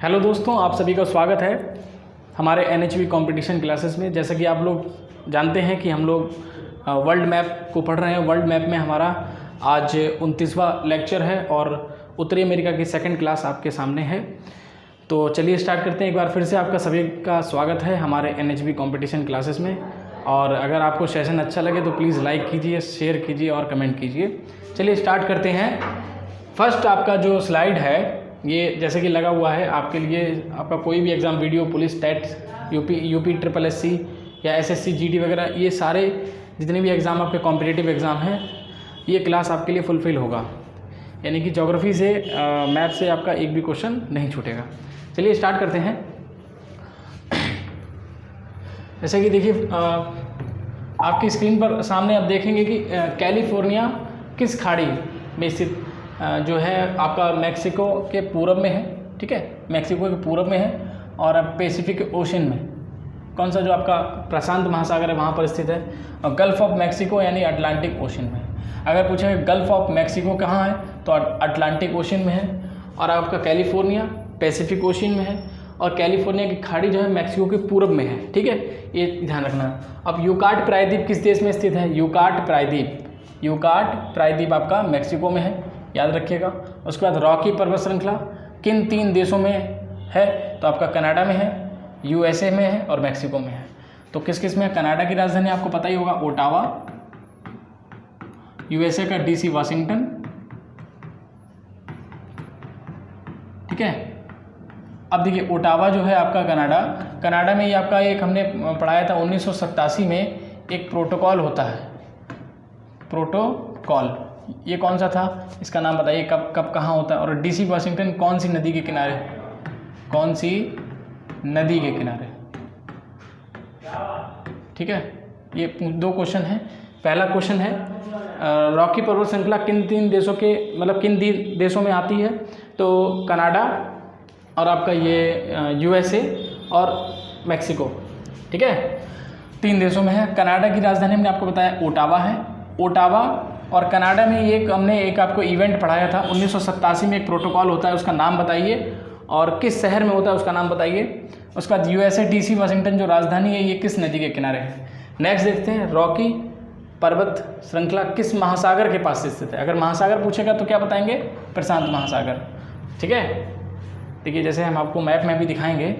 Hello दोस्तों, आप सभी का स्वागत है हमारे NHV कंपटीशन क्लासेस में। जैसा कि आप लोग जानते हैं कि हम लोग वर्ल्ड मैप को पढ़ रहे हैं। वर्ल्ड मैप में हमारा आज 29वां लेक्चर है और उत्तरी अमेरिका की सेकंड क्लास आपके सामने है। तो चलिए स्टार्ट करते हैं। एक बार फिर से आपका सभी का स्वागत है हमारे NHV कंपटीशन क्लासेस में। और अगर आपको सेशन अच्छा लगे तो प्लीज़ लाइक कीजिए, शेयर कीजिए और कमेंट कीजिए। चलिए स्टार्ट करते हैं। फर्स्ट आपका जो स्लाइड है ये जैसे कि लगा हुआ है आपके लिए, आपका कोई भी exam, VDO, police, TET, UP SSS या SSC GD वगैरह, ये सारे जितने भी एग्ज़ाम आपके कॉम्पिटिटिव एग्ज़ाम हैं, ये क्लास आपके लिए फुलफ़िल होगा। यानी कि ज्योग्राफी से, मैथ से आपका एक भी क्वेश्चन नहीं छूटेगा। चलिए स्टार्ट करते हैं। जैसे कि देखिए आपकी स्क्रीन पर सामने आप देखेंगे कि कैलिफोर्निया किस खाड़ी में स्थित जो है आपका मैक्सिको के पूरब में है। ठीक है, मैक्सिको के पूरब में है और पैसिफिक ओशन में कौन सा जो आपका प्रशांत महासागर है वहाँ पर स्थित है। और गल्फ ऑफ मैक्सिको यानी अटलांटिक ओशन में। अगर पूछे गल्फ ऑफ मैक्सिको कहाँ है तो अटलांटिक ओशन में है। और आपका कैलिफोर्निया पैसिफिक ओशन में है और कैलिफोर्निया की खाड़ी जो है मैक्सिको के पूरब में है। ठीक है, ये ध्यान रखना। अब यूकाट प्रायद्वीप किस देश में स्थित है? यूकाट प्रायद्वीप आपका मैक्सिको में है, याद रखिएगा। उसके बाद रॉकी पर्वत श्रृंखला किन 3 देशों में है? तो आपका कनाडा में है, USA में है और मैक्सिको में है। तो किस किस में? कनाडा की राजधानी आपको पता ही होगा ओटावा, USA का DC वाशिंगटन। ठीक है, अब देखिए ओटावा जो है आपका कनाडा में, ये आपका एक हमने पढ़ाया था 1987 में एक प्रोटोकॉल होता है। प्रोटोकॉल ये कौन सा था, इसका नाम बताइए, कब कहाँ होता है। और DC वाशिंगटन कौन सी नदी के किनारे? ठीक है, ये 2 क्वेश्चन हैं। पहला क्वेश्चन है रॉकी पर्वत श्रृंखला किन 3 देशों के, मतलब किन देशों में आती है? तो कनाडा और आपका ये USA और मैक्सिको। ठीक है, 3 देशों में है। कनाडा की राजधानी हमने आपको बताया ओटावा है। ओटावा और कनाडा में ये हमने एक आपको इवेंट पढ़ाया था 1987 में, एक प्रोटोकॉल होता है, उसका नाम बताइए। और किस शहर में होता है उसका नाम बताइए। उसके बाद USA DC वाशिंगटन जो राजधानी है ये किस नदी के किनारे है। नेक्स्ट देखते हैं, रॉकी पर्वत श्रृंखला किस महासागर के पास स्थित है? अगर महासागर पूछेगा तो क्या बताएंगे? प्रशांत महासागर। ठीक है, देखिए जैसे हम आपको मैप में भी दिखाएंगे।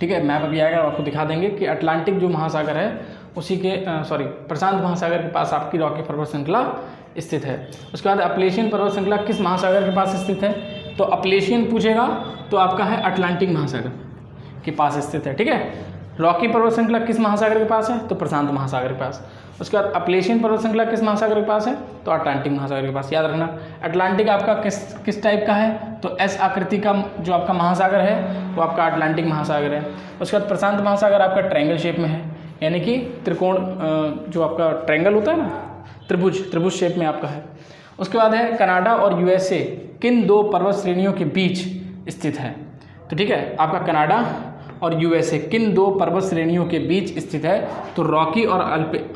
ठीक है, मैप अभी आएगा और आपको दिखा देंगे कि अटलांटिक जो महासागर है उसी के प्रशांत महासागर के पास आपकी रॉकी पर्वत श्रृंखला स्थित है। उसके बाद अपलेशियन पर्वत श्रृंखला किस महासागर के पास स्थित है? तो अपलेशियन पूछेगा तो आपका है अटलांटिक महासागर के पास स्थित है। ठीक है, रॉकी पर्वत श्रृंखला किस महासागर के पास है? तो प्रशांत महासागर के पास। उसके बाद अपलेशियन पर्वत श्रृंखला किस महासागर के पास है? तो अटलांटिक महासागर के पास। याद रखना, अटलांटिक आपका किस टाइप का है? तो S आकृति का जो आपका महासागर है वो आपका अटलांटिक महासागर है। उसके बाद प्रशांत महासागर आपका ट्रायंगल शेप में है, यानी कि त्रिकोण, जो आपका ट्रायंगल होता है ना, त्रिभुज शेप में आपका है। उसके बाद है कनाडा और USA किन 2 पर्वत श्रेणियों के बीच स्थित है? तो ठीक है, आपका कनाडा और USA किन 2 पर्वत श्रेणियों के बीच स्थित है? तो रॉकी और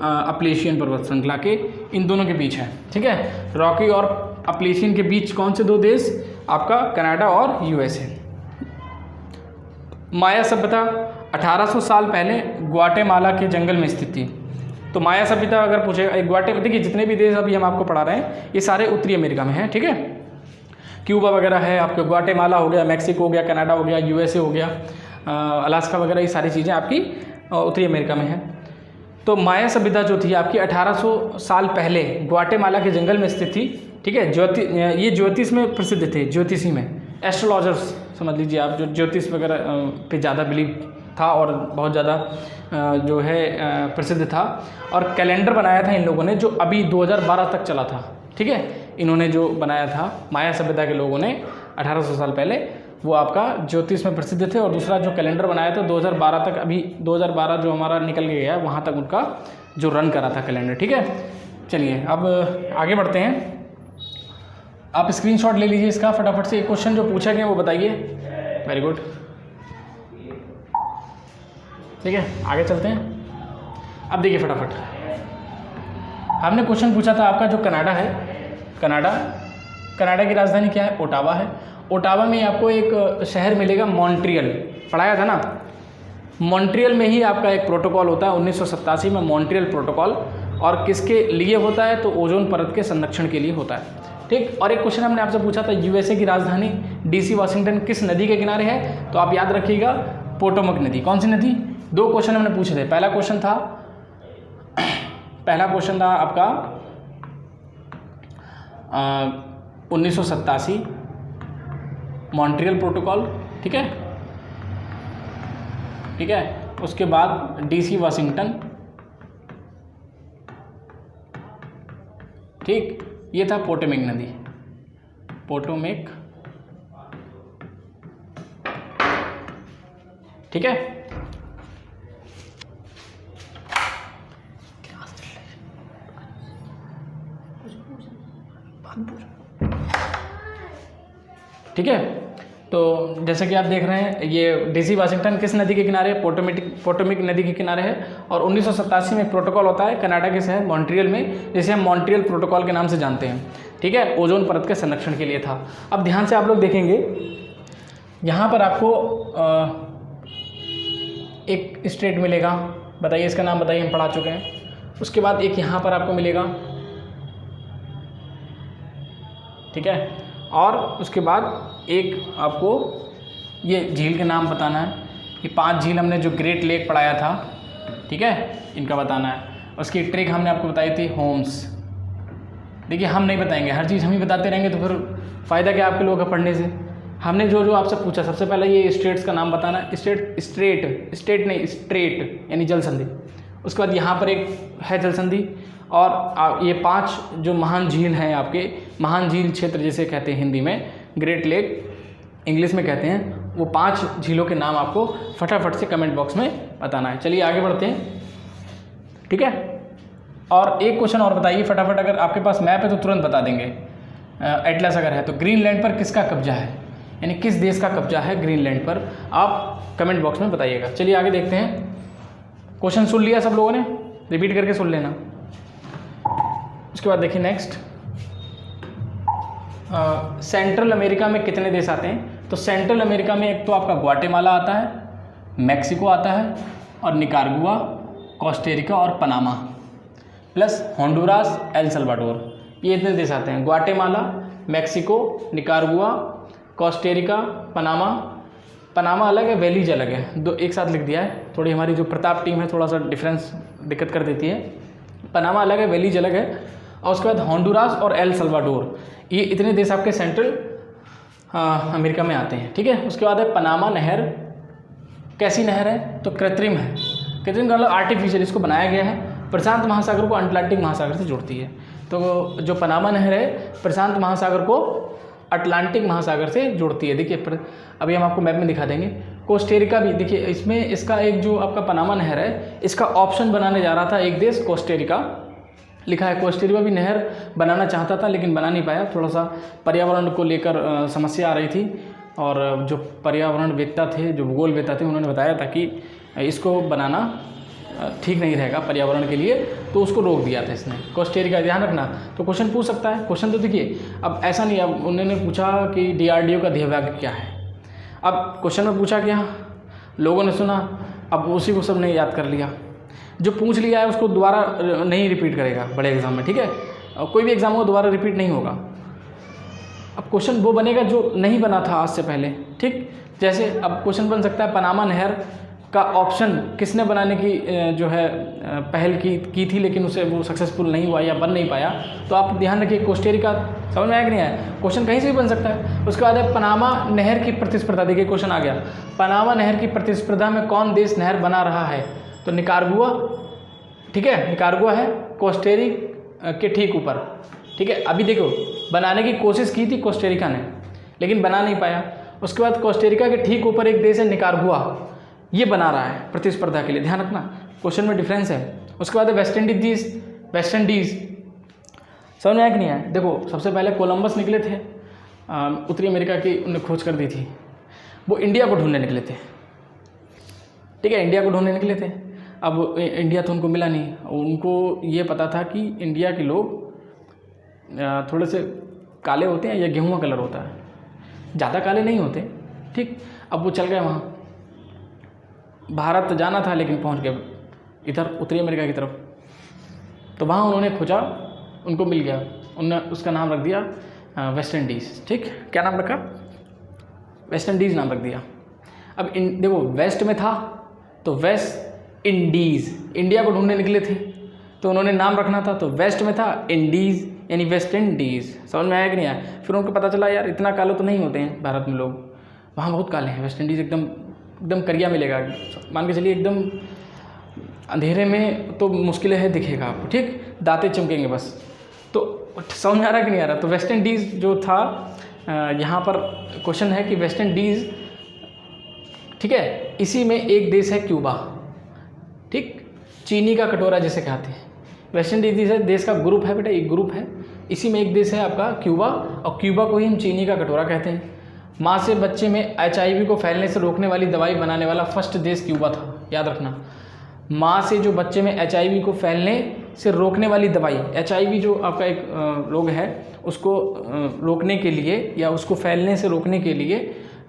अपलेशियन पर्वत श्रृंखला के, इन दोनों के बीच है। ठीक है, रॉकी और अपलेशियन के बीच कौन से 2 देश? आपका कनाडा और USA। माया सभ्यता 1800 साल पहले ग्वाटेमाला के जंगल में स्थित थी। तो माया सभ्यता अगर पूछेगा, देखिए जितने भी देश अभी हम आपको पढ़ा रहे हैं ये सारे उत्तरी अमेरिका में हैं। ठीक है, क्यूबा वगैरह है, आपके ग्वाटेमाला हो गया, मैक्सिको हो गया, कनाडा हो गया, USA हो गया, अलास्का वगैरह, ये सारी चीज़ें आपकी उत्तरी अमेरिका में हैं। तो माया सभ्यता जो थी आपकी 1800 साल पहले ग्वाटेमाला के जंगल में स्थित थी। ठीक है, ये ज्योतिष में प्रसिद्ध थे, ज्योतिषी में, एस्ट्रोलॉजर्स समझ लीजिए आप, जो ज्योतिष वगैरह पे ज़्यादा बिलीव था और बहुत ज़्यादा जो है प्रसिद्ध था। और कैलेंडर बनाया था इन लोगों ने जो अभी 2012 तक चला था। ठीक है, इन्होंने जो बनाया था माया सभ्यता के लोगों ने 1800 साल पहले, वो आपका ज्योतिष में प्रसिद्ध थे। और दूसरा जो कैलेंडर बनाया था 2012 तक, अभी 2012 जो हमारा निकल गया वहाँ तक उनका जो रन करा था कैलेंडर। ठीक है, चलिए अब आगे बढ़ते हैं। आप स्क्रीनशॉट ले लीजिए इसका फटाफट से। एक क्वेश्चन जो पूछा गया वो बताइए। वेरी गुड, ठीक है, आगे चलते हैं। अब देखिए फटाफट, हमने क्वेश्चन पूछा था आपका जो कनाडा है, कनाडा की राजधानी क्या है? ओटावा है। ओटावा में आपको एक शहर मिलेगा मॉन्ट्रियल, पढ़ाया था ना। मॉन्ट्रियल में ही आपका एक प्रोटोकॉल होता है 1987 में, मॉन्ट्रियल प्रोटोकॉल, और किसके लिए होता है तो ओजोन परत के संरक्षण के लिए होता है। ठीक, और एक क्वेश्चन हमने आपसे पूछा था यूएसए की राजधानी डीसी वाशिंगटन किस नदी के किनारे है, तो आप याद रखिएगा पोटोमक नदी। कौन सी नदी? 2 क्वेश्चन हमने पूछे थे। पहला क्वेश्चन था आपका 1987 मॉन्ट्रियल प्रोटोकॉल, ठीक है। उसके बाद डीसी वाशिंगटन, ठीक, ये था पोटोमेक नदी, पोटोमेक, ठीक है। ठीक है, तो जैसे कि आप देख रहे हैं ये डीसी वाशिंगटन किस नदी के किनारे है? पोटोमेक नदी के किनारे है। और 1987 में प्रोटोकॉल होता है कनाडा के शहर मॉन्ट्रियल में, जिसे हम मॉन्ट्रियल प्रोटोकॉल के नाम से जानते हैं, ठीक है। ओजोन परत के संरक्षण के लिए था। अब ध्यान से आप लोग देखेंगे, यहाँ पर आपको एक स्टेट मिलेगा, बताइए इसका नाम बताइए, हम पढ़ा चुके हैं। उसके बाद एक यहाँ पर आपको मिलेगा, ठीक है, और उसके बाद एक आपको ये झील के नाम बताना है। ये 5 झील हमने जो ग्रेट लेक पढ़ाया था, ठीक है, इनका बताना है। उसकी ट्रिक हमने आपको बताई थी होम्स। देखिए हम नहीं बताएंगे, हर चीज़ हम ही बताते रहेंगे तो फिर फ़ायदा क्या आपके लोगों का पढ़ने से। हमने जो आपसे पूछा, सबसे पहले ये स्टेट्स का नाम बताना है। स्ट्रेट यानी जल संधि। उसके बाद यहाँ पर एक है जल संधि, और ये 5 जो महान झील हैं आपके, महान झील क्षेत्र जिसे कहते हैं हिंदी में, ग्रेट लेक इंग्लिश में कहते हैं, वो 5 झीलों के नाम आपको फटाफट से कमेंट बॉक्स में बताना है। चलिए आगे बढ़ते हैं, ठीक है। और एक क्वेश्चन और बताइए फटाफट, अगर आपके पास मैप है तो तुरंत बता देंगे। एटलस अगर है तो ग्रीनलैंड पर किसका कब्जा है, यानी किस देश का कब्जा है ग्रीनलैंड पर, आप कमेंट बॉक्स में बताइएगा। चलिए आगे देखते हैं। क्वेश्चन सुन लिया सब लोगों ने, रिपीट करके सुन लेना। उसके बाद देखिए नेक्स्ट, सेंट्रल अमेरिका में कितने देश आते हैं? तो सेंट्रल अमेरिका में एक तो आपका ग्वाटेमाला आता है, मैक्सिको आता है, और निकारागुआ, कोस्टारिका और Panama, plus Honduras, El Salvador, ये इतने देश आते हैं। Guatemala, Mexico, Nicaragua, Costa Rica, Panama. Panama अलग है, वेलीज अलग है, 2 एक साथ लिख दिया है। थोड़ी हमारी जो प्रताप टीम है थोड़ा सा डिफरेंस दिक्कत कर देती है। पनामा अलग है, वेलीज अलग है। और उसके बाद होंडुरास और एल सल्वाडोर, ये इतने देश आपके सेंट्रल अमेरिका में आते हैं, ठीक है। उसके बाद है पनामा नहर। कैसी नहर है? तो कृत्रिम है। कृत्रिम का मतलब आर्टिफिशियल, इसको बनाया गया है, प्रशांत महासागर को अटलांटिक महासागर से जोड़ती है। तो जो पनामा नहर है प्रशांत महासागर को अटलांटिक महासागर से जोड़ती है। देखिए अभी हम आपको मैप में दिखा देंगे। कोस्टारिका भी देखिए, इसमें इसका एक जो आपका पनामा नहर है, इसका ऑप्शन बनाने जा रहा था एक देश, कोस्टारिका लिखा है। कोस्टारिका भी नहर बनाना चाहता था लेकिन बना नहीं पाया, थोड़ा सा पर्यावरण को लेकर समस्या आ रही थी। और जो पर्यावरणवेत्ता थे, जो भूगोलवेत्ता थे, उन्होंने बताया था कि इसको बनाना ठीक नहीं रहेगा पर्यावरण के लिए, तो उसको रोक दिया था इसने। कोस्टारिका ध्यान रखना। तो क्वेश्चन पूछ सकता है, क्वेश्चन तो देखिए अब ऐसा नहीं, अब उन्होंने पूछा कि DRDO का ध्येयवाक्य क्या है। अब क्वेश्चन में पूछा क्या, लोगों ने सुना, अब उसी को सबने याद कर लिया। जो पूछ लिया है उसको दोबारा नहीं रिपीट करेगा बड़े एग्जाम में, ठीक है। और कोई भी एग्जाम हो दोबारा रिपीट नहीं होगा। अब क्वेश्चन वो बनेगा जो नहीं बना था आज से पहले, ठीक। जैसे अब क्वेश्चन बन सकता है पनामा नहर का ऑप्शन किसने बनाने की जो है पहल की थी, लेकिन उसे वो सक्सेसफुल नहीं हुआ या बन नहीं पाया। तो आप ध्यान रखिए, कोस्टारिका, समझ में आया कि नहीं आया? क्वेश्चन कहीं से भी बन सकता है। उसके बाद है पनामा नहर की प्रतिस्पर्धा। देखिए क्वेश्चन आ गया, पनामा नहर की प्रतिस्पर्धा में कौन देश नहर बना रहा है? तो निकारागुआ, ठीक है, निकारागुआ है कोस्टारिका के ठीक ऊपर, ठीक है। अभी देखो बनाने की कोशिश की थी कोस्टारिका ने, लेकिन बना नहीं पाया। उसके बाद कोस्टारिका के ठीक ऊपर एक देश है निकारागुआ, ये बना रहा है प्रतिस्पर्धा के लिए, ध्यान रखना, क्वेश्चन में डिफरेंस है। उसके बाद है वेस्ट इंडीज़, समझ में आया कि नहीं आया? देखो सबसे पहले कोलंबस निकले थे, उत्तरी अमेरिका की उन्होंने खोज कर दी थी, वो इंडिया को ढूंढने निकले थे, ठीक है, इंडिया को ढूंढने निकले थे। अब इंडिया तो उनको मिला नहीं, उनको ये पता था कि इंडिया के लोग थोड़े से काले होते हैं या गेहूं का कलर होता है, ज़्यादा काले नहीं होते, ठीक। अब वो चल गए वहाँ, भारत जाना था लेकिन पहुँच गए इधर उत्तरी अमेरिका की तरफ। तो वहाँ उन्होंने खोजा, उनको मिल गया, उन्होंने उसका नाम रख दिया वेस्ट इंडीज़, ठीक। क्या नाम रखा? वेस्ट इंडीज़ नाम रख दिया। अब देखो वेस्ट में था तो वेस्ट इंडीज़, इंडिया को ढूंढने निकले थे तो उन्होंने नाम रखना था, तो वेस्ट में था इंडीज़ यानी वेस्ट इंडीज़। समझ में आया कि नहीं आया? फिर उनको पता चला यार इतना काले तो नहीं होते हैं भारत में लोग, वहाँ बहुत काले हैं। वेस्ट इंडीज़ एकदम करिया मिलेगा, मान के चलिए एकदम अंधेरे में तो मुश्किल है दिखेगा आपको, ठीक, दांतें चमकेंगे बस। तो समझ में आ रहा कि नहीं आ रहा? तो वेस्ट इंडीज़ जो था, यहाँ पर क्वेश्चन है कि वेस्ट इंडीज़, ठीक है, इसी में एक देश है क्यूबा, ठीक, चीनी का कटोरा जिसे कहते हैं। वेस्ट इंडीज़ देश का ग्रुप है बेटा, एक ग्रुप है, इसी में एक देश है आपका क्यूबा, और क्यूबा को ही हम चीनी का कटोरा कहते हैं। माँ से बच्चे में HIV को फैलने से रोकने वाली दवाई बनाने वाला फर्स्ट देश क्यूबा था, याद रखना। माँ से जो बच्चे में HIV को फैलने से रोकने वाली दवाई, HIV जो आपका एक रोग है उसको रोकने के लिए या उसको फैलने से रोकने के लिए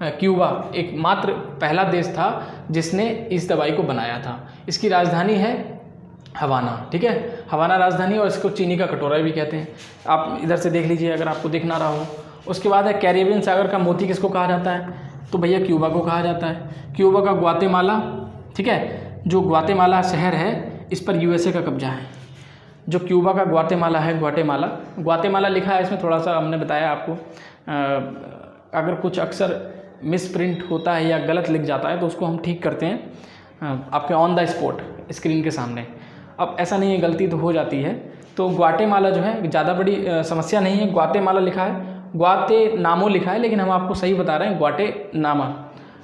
क्यूबा एकमात्र पहला देश था जिसने इस दवाई को बनाया था। इसकी राजधानी है हवाना, ठीक है, हवाना राजधानी, और इसको चीनी का कटोरा भी कहते हैं। आप इधर से देख लीजिए अगर आपको दिख ना रहा हो। उसके बाद है कैरेबियन सागर का मोती किसको कहा जाता है? तो भैया क्यूबा को कहा जाता है। क्यूबा का ग्वाटेमाला, ठीक है, जो ग्वाटेमाला शहर है इस पर USA का कब्जा है। जो क्यूबा का ग्वाटेमाला है, ग्वाटेमाला लिखा है इसमें, थोड़ा सा हमने बताया आपको, अगर कुछ अक्सर मिसप्रिंट होता है या गलत लिख जाता है तो उसको हम ठीक करते हैं आपके ऑन द स्पॉट स्क्रीन के सामने। अब ऐसा नहीं है, गलती तो हो जाती है। तो ग्वाटेमाला जो है ज़्यादा बड़ी समस्या नहीं है, ग्वाटेमाला लिखा है, ग्वाटेनामो लिखा है, लेकिन हम आपको सही बता रहे हैं ग्वाटेनामा,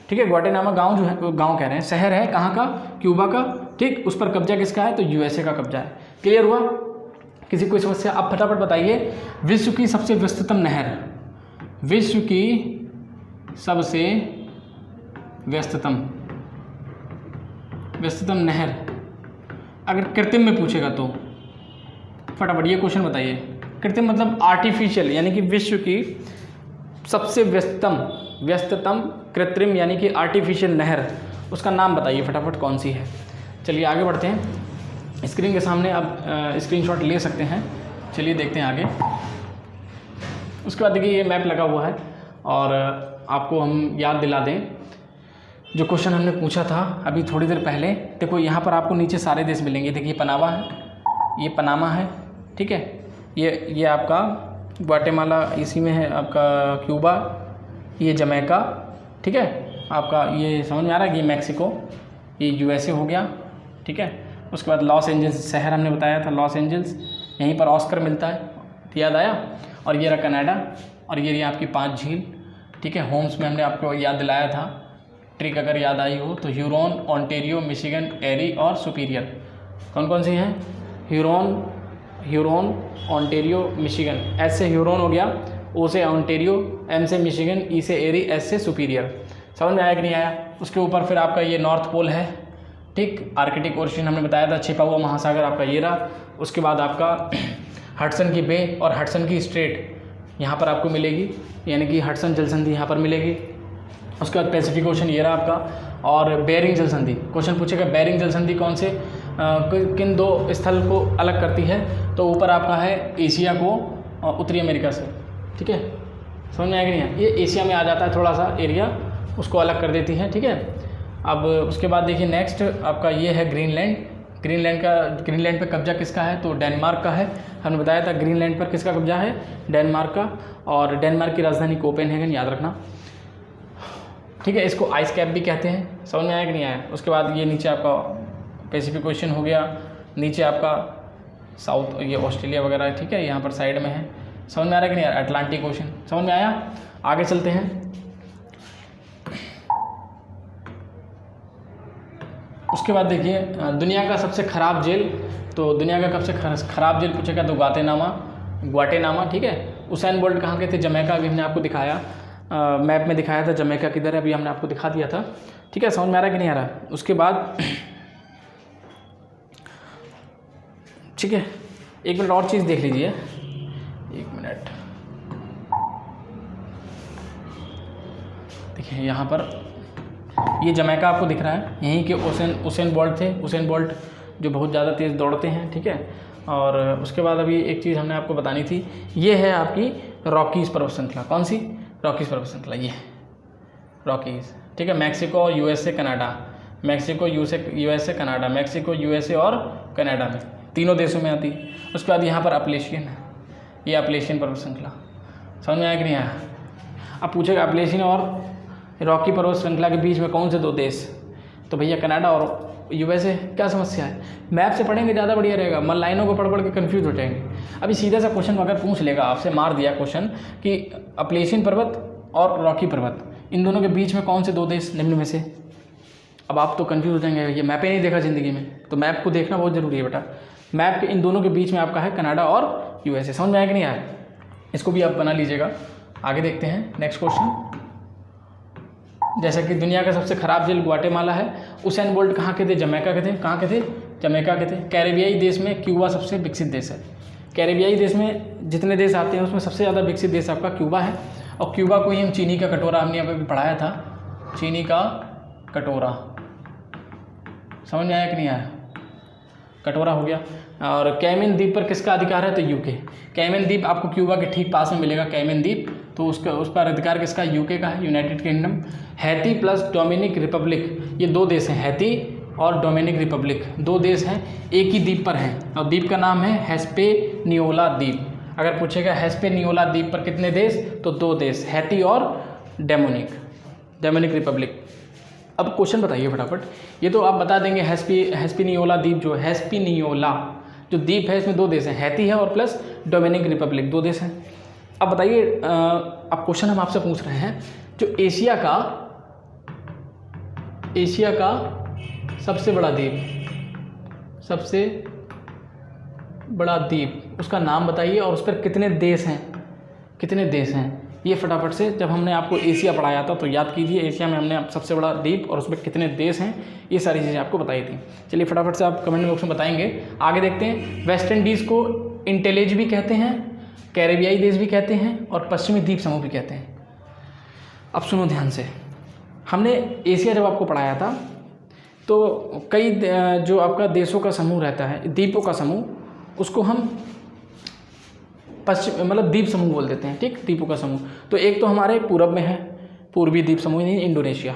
ठीक है। ग्वाटेनामा गांव जो है, गांव कह रहे हैं, शहर है कहाँ का? क्यूबा का, ठीक। उस पर कब्जा किसका है? तो USA का कब्जा है। क्लियर हुआ? किसी कोई समस्या? आप फटाफट बताइए, विश्व की सबसे व्यस्ततम नहर, विश्व की सबसे व्यस्ततम नहर अगर कृत्रिम में पूछेगा तो फटाफट ये क्वेश्चन बताइए। कृत्रिम मतलब आर्टिफिशियल, यानी कि विश्व की सबसे व्यस्ततम कृत्रिम यानी कि आर्टिफिशियल नहर, उसका नाम बताइए फटाफट, कौन सी है? चलिए आगे बढ़ते हैं। स्क्रीन के सामने आप स्क्रीनशॉट ले सकते हैं। चलिए देखते हैं आगे। उसके बाद देखिए ये मैप लगा हुआ है और आपको हम याद दिला दें जो क्वेश्चन हमने पूछा था अभी थोड़ी देर पहले। देखो यहाँ पर आपको नीचे सारे देश मिलेंगे। देखिए पनामा है, ये पनामा है, ठीक है, ये आपका ग्वाटेमाला इसी में है, आपका क्यूबा, ये जमैका, ठीक है, आपका ये समझ में आ रहा है, ये मैक्सिको, ये USA हो गया, ठीक है। उसके बाद लॉस एंजल्स शहर हमने बताया था, लॉस एंजल्स, यहीं पर ऑस्कर मिलता है, याद आया। और ये रहा कनाडा, और ये रही आपकी 5 झील, ठीक है। होम्स में हमने आपको याद दिलाया था, ट्रिक अगर याद आई हो तो, ह्यूरोन, ओंटारियो, मिशिगन, एरी और सुपीरियर। कौन कौन सी हैं? Huron, Ontario, Michigan. एस से ह्यूरोन हो गया, ओ से ओंटारियो, एम से मिशिगन, ई से एरी, एस से सुपीरियर। समझ में आया कि नहीं आया? उसके ऊपर फिर आपका ये नॉर्थ पोल है, ठीक। आर्कटिक ओशन हमने बताया था, छिपा हुआ महासागर आपका ये रहा। उसके बाद आपका हडसन की बे और हडसन की स्ट्रेट यहाँ पर आपको मिलेगी, यानी कि हडसन जलसंधि यहाँ पर मिलेगी। उसके बाद पैसिफिक ओशन ये रहा आपका, और बेरिंग जलसंधि। क्वेश्चन पूछेगा बेरिंग जलसंधि कौन से किन 2 स्थल को अलग करती है? तो ऊपर आपका है एशिया को उत्तरी अमेरिका से, ठीक है। समझ में आएगा नहीं? ये एशिया में आ जाता है थोड़ा सा एरिया, उसको अलग कर देती है, ठीक है। अब उसके बाद देखिए नेक्स्ट आपका ये है ग्रीनलैंड। ग्रीनलैंड पे कब्जा किसका है? तो डेनमार्क का है। हमने बताया था ग्रीनलैंड पर किसका कब्जा है? डेनमार्क का। और डेनमार्क की राजधानी कोपेनहेगन, याद रखना, ठीक है। इसको आइस कैप भी कहते हैं। समझ में आया कि नहीं आया? उसके बाद ये नीचे आपका पैसिफिक ओशन हो गया, नीचे आपका साउथ ये ऑस्ट्रेलिया वगैरह, ठीक है, यहाँ पर साइड में है। समझ में आ रहा है कि नहीं यार? Atlantic ocean. समझ में आया? आगे चलते हैं। उसके बाद देखिए दुनिया का सबसे ख़राब जेल, तो दुनिया का सबसे ख़राब जेल पूछेगा तो ग्वाटेनामा, ठीक है। उसेन बोल्ट कहाँ के थे? जमैका, अभी हमने आपको दिखाया, मैप में दिखाया था जमैका किधर है, अभी हमने आपको दिखा दिया था, ठीक है। समझ में आ रहा है कि नहीं आ रहा? उसके बाद ठीक है, एक मिनट और चीज़ देख लीजिए, एक मिनट। देखिए यहाँ पर ये जमैका आपको दिख रहा है, यहीं के उसेन बोल्ट थे। उसेन बोल्ट जो बहुत ज़्यादा तेज़ दौड़ते हैं, ठीक है। और उसके बाद अभी एक चीज़ हमने आपको बतानी थी, ये है आपकी रॉकीज़ पर्वत श्रृंखला। कौन सी? रॉकीज़ पर्वत श्रृंखला, ये रॉकीज़, ठीक है। Mexico, USA, Canada, Mexico, USA, Canada, Mexico, USA और कनाडा में, तीनों देशों में आती है। उसके बाद यहाँ पर अपलेशियन है, ये अपलेशियन पर्वत श्रृंखला। समझ में आया कि नहीं आया? अब पूछेगा अपलेशियन और रॉकी पर्वत श्रृंखला के बीच में कौन से दो देश? तो भैया कनाडा और यूएसए। क्या समस्या है? मैप से पढ़ेंगे ज़्यादा बढ़िया रहेगा, मन लाइनों को पढ़ के कन्फ्यूज हो जाएंगे। अभी सीधा सा क्वेश्चन अगर पूछ लेगा आपसे, मार दिया क्वेश्चन कि अपलेशियन पर्वत और रॉकी पर्वत, इन दोनों के बीच में कौन से दो देश निम्न में से? अब आप तो कन्फ्यूज हो जाएंगे, ये मैप ही नहीं देखा ज़िंदगी में, तो मैप को देखना बहुत ज़रूरी है बेटा। मैप के इन दोनों के बीच में आपका है कनाडा और यूएसए। समझ में आया कि नहीं आया? इसको भी आप बना लीजिएगा। आगे देखते हैं नेक्स्ट क्वेश्चन। जैसा कि दुनिया का सबसे ख़राब जेल ग्वाटेमाला है। उसेन बोल्ट कहाँ के थे? जमैका के थे। कहाँ के थे? जमैका के थे। कैरेबियाई देश में क्यूबा सबसे विकसित देश है। कैरेबियाई देश में जितने देश आते हैं उसमें सबसे ज़्यादा विकसित देश आपका क्यूबा है। और क्यूबा को ही हम चीनी का कटोरा, हमने यहाँ पर पढ़ाया था, चीनी का कटोरा। समझ में आया कि नहीं आया? कटोरा हो गया। और कैमन द्वीप पर किसका अधिकार है? तो यूके। कैमन द्वीप आपको क्यूबा के ठीक पास में मिलेगा, कैमन द्वीप, तो उस पर अधिकार किसका? यूके का है, United Kingdom. Haiti plus Dominic Republic, ये दो देश हैं, हैती और डोमिनिक रिपब्लिक, दो देश हैं, एक ही द्वीप पर हैं और द्वीप का नाम है हिस्पेनियोला द्वीप। अगर पूछेगा हिस्पेनियोला द्वीप पर कितने देश? तो दो देश, हैती और डोमिनिक रिपब्लिक। अब क्वेश्चन बताइए फटाफट, ये तो आप बता देंगे। हिस्पेनियोला द्वीप जो है, हिस्पेनियोला जो द्वीप है इसमें दो देश हैं, हैती है और प्लस डोमिनिक रिपब्लिक, दो देश हैं। अब बताइए, अब क्वेश्चन हम आपसे पूछ रहे हैं, जो एशिया का सबसे बड़ा द्वीप, उसका नाम बताइए और उस पर कितने देश हैं? ये फटाफट से, जब हमने आपको एशिया पढ़ाया था तो याद कीजिए, एशिया में हमने सबसे बड़ा द्वीप और उसमें कितने देश हैं, ये सारी चीज़ें आपको बताई थी। चलिए फटाफट से आप कमेंट बॉक्स में बताएंगे। आगे देखते हैं। वेस्ट इंडीज़ को इंटेलेज भी कहते हैं, कैरेबियाई देश भी कहते हैं और पश्चिमी द्वीप समूह भी कहते हैं। अब सुनो ध्यान से, हमने एशिया जब आपको पढ़ाया था तो कई जो आपका देशों का समूह रहता है, द्वीपों का समूह, उसको हम मतलब द्वीप समूह बोल देते हैं, ठीक, द्वीपों का समूह। तो एक तो हमारे पूरब में है, पूर्वी द्वीप समूह, नहीं इंडोनेशिया।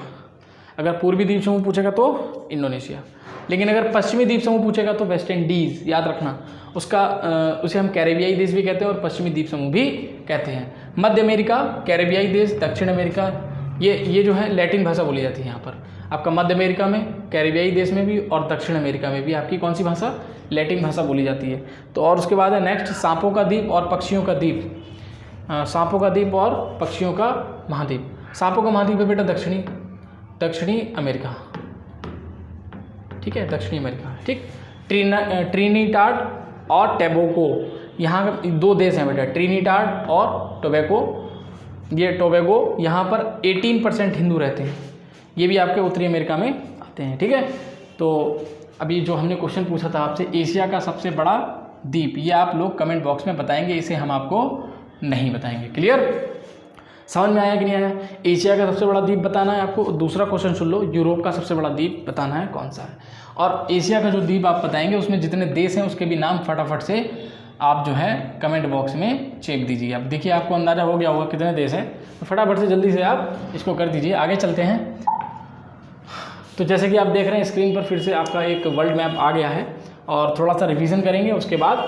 अगर पूर्वी द्वीप समूह पूछेगा तो इंडोनेशिया, लेकिन अगर पश्चिमी द्वीप समूह पूछेगा तो वेस्ट इंडीज़, याद रखना। उसे हम कैरेबियाई देश भी कहते हैं और पश्चिमी द्वीप समूह भी कहते हैं। मध्य अमेरिका, कैरेबियाई देश, दक्षिण अमेरिका, ये जो है लैटिन भाषा बोली जाती है यहाँ पर। आपका मध्य अमेरिका में, कैरेबियाई देश में भी और दक्षिण अमेरिका में भी आपकी कौन सी भाषा? लैटिन भाषा बोली जाती है। तो और उसके बाद है नेक्स्ट, सांपों का द्वीप और पक्षियों का द्वीप। सांपों का द्वीप और पक्षियों का महाद्वीप। सांपों का महाद्वीप है बेटा दक्षिणी अमेरिका, ठीक है, दक्षिणी अमेरिका, ठीक। ट्रिनिडाड और टोबैगो, यहाँ दो देश हैं बेटा, ट्रिनिडाड और टोबैगो। ये टोबैगो, यहाँ पर 18% हिंदू रहते हैं, ये भी आपके उत्तरी अमेरिका में आते हैं, ठीक है। तो अभी जो हमने क्वेश्चन पूछा था आपसे, एशिया का सबसे बड़ा द्वीप, ये आप लोग कमेंट बॉक्स में बताएंगे, इसे हम आपको नहीं बताएंगे। क्लियर? समझ में आया कि नहीं आया? एशिया का सबसे बड़ा द्वीप बताना है आपको। दूसरा क्वेश्चन सुन लो, यूरोप का सबसे बड़ा द्वीप बताना है कौन सा है। और एशिया का जो द्वीप आप बताएंगे उसमें जितने देश हैं उसके भी नाम फटाफट से आप जो है कमेंट बॉक्स में चेक दीजिए। अब देखिए आपको अंदाज़ा हो गया होगा कितने देश हैं, तो फटाफट से जल्दी से आप इसको कर दीजिए। आगे चलते हैं। तो जैसे कि आप देख रहे हैं स्क्रीन पर, फिर से आपका एक वर्ल्ड मैप आ गया है और थोड़ा सा रिवीजन करेंगे, उसके बाद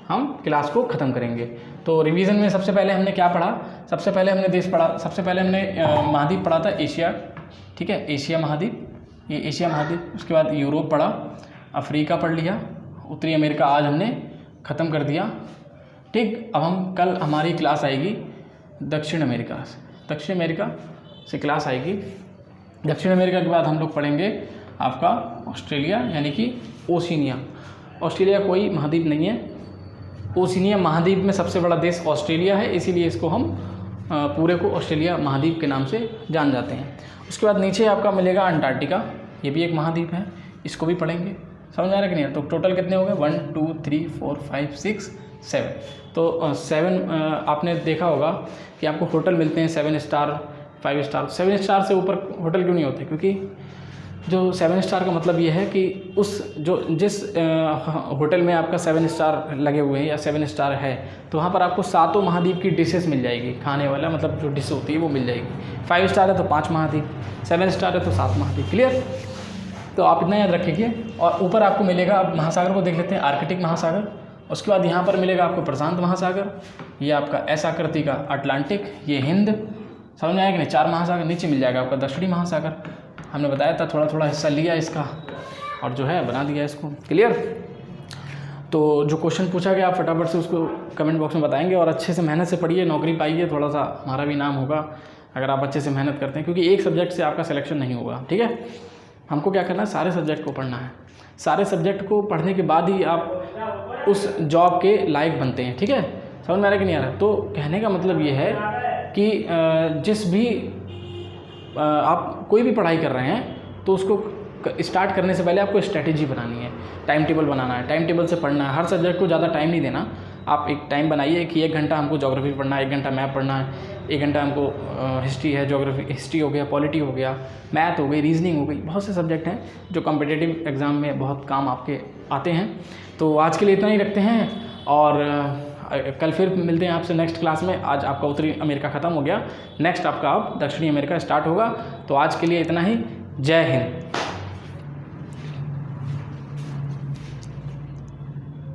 हम क्लास को ख़त्म करेंगे। तो रिवीजन में सबसे पहले हमने क्या पढ़ा? सबसे पहले हमने देश पढ़ा, सबसे पहले हमने महाद्वीप पढ़ा था एशिया, ठीक है, एशिया महाद्वीप, ये एशिया महाद्वीप। उसके बाद यूरोप पढ़ा, अफ्रीका पढ़ लिया, उत्तरी अमेरिका आज हमने ख़त्म कर दिया, ठीक। अब हम कल हमारी क्लास आएगी दक्षिण अमेरिका से क्लास आएगी। दक्षिण अमेरिका के बाद हम लोग पढ़ेंगे आपका ऑस्ट्रेलिया, यानी कि ओशिनिया। ऑस्ट्रेलिया कोई महाद्वीप नहीं है, ओशिनिया महाद्वीप में सबसे बड़ा देश ऑस्ट्रेलिया है, इसीलिए इसको हम पूरे को ऑस्ट्रेलिया महाद्वीप के नाम से जान जाते हैं। उसके बाद नीचे आपका मिलेगा अंटार्कटिका, ये भी एक महाद्वीप है, इसको भी पढ़ेंगे। समझ आ रहा है कि नहीं? तो टोटल कितने हो गए? 1 2 3 4 5 6 7। तो 7 आपने देखा होगा कि आपको होटल मिलते हैं 7 स्टार, 5 स्टार। 7 स्टार से ऊपर होटल क्यों नहीं होते? क्योंकि जो 7 स्टार का मतलब ये है कि जिस होटल में आपका 7 स्टार लगे हुए हैं या 7 स्टार है, तो वहाँ पर आपको 7 महाद्वीप की डिशेस मिल जाएगी, खाने वाला मतलब जो डिश होती है वो मिल जाएगी। 5 स्टार है तो 5 महाद्वीप, 7 स्टार है तो 7 महाद्वीप। क्लियर? तो आप इतना याद रखिए। और ऊपर आपको मिलेगा, आप महासागर को देख लेते हैं, आर्कटिक महासागर। उसके बाद यहाँ पर मिलेगा आपको प्रशांत महासागर, ये आपका एस आकृति का अटलांटिक, ये हिंद। समझ में आएगा नहीं? 4 महासागर। नीचे मिल जाएगा आपका दक्षिणी महासागर। हमने बताया था, थोड़ा थोड़ा हिस्सा लिया इसका और जो है बना दिया इसको। क्लियर? तो जो क्वेश्चन पूछा गया आप फटाफट से उसको कमेंट बॉक्स में बताएंगे और अच्छे से मेहनत से पढ़िए, नौकरी पाइए, थोड़ा सा हमारा भी नाम होगा अगर आप अच्छे से मेहनत करते हैं, क्योंकि एक सब्जेक्ट से आपका सिलेक्शन नहीं होगा। ठीक है? हमको क्या करना है? सारे सब्जेक्ट को पढ़ना है। सारे सब्जेक्ट को पढ़ने के बाद ही आप उस जॉब के लायक बनते हैं। ठीक है? समझ में आ रहा है कि नहीं आ रहा? तो कहने का मतलब ये है कि जिस भी आप कोई भी पढ़ाई कर रहे हैं तो उसको स्टार्ट करने से पहले आपको स्ट्रैटेजी बनानी है, टाइम टेबल बनाना है, टाइम टेबल से पढ़ना है। हर सब्जेक्ट को ज़्यादा टाइम नहीं देना। आप एक टाइम बनाइए कि 1 घंटा हमको ज्योग्राफी पढ़ना है, 1 घंटा मैप पढ़ना है, 1 घंटा हमको हिस्ट्री है, ज्योग्राफी हिस्ट्री हो गया, पॉलिटी हो गया, मैथ हो गई, रीजनिंग हो गई। बहुत से सब्जेक्ट हैं जो कॉम्पिटिटिव एग्ज़ाम में बहुत काम आपके आते हैं। तो आज के लिए इतना ही रखते हैं और कल फिर मिलते हैं आपसे नेक्स्ट क्लास में। आज आपका उत्तरी अमेरिका ख़त्म हो गया, नेक्स्ट आपका अब दक्षिणी अमेरिका स्टार्ट होगा। तो आज के लिए इतना ही। जय हिंद।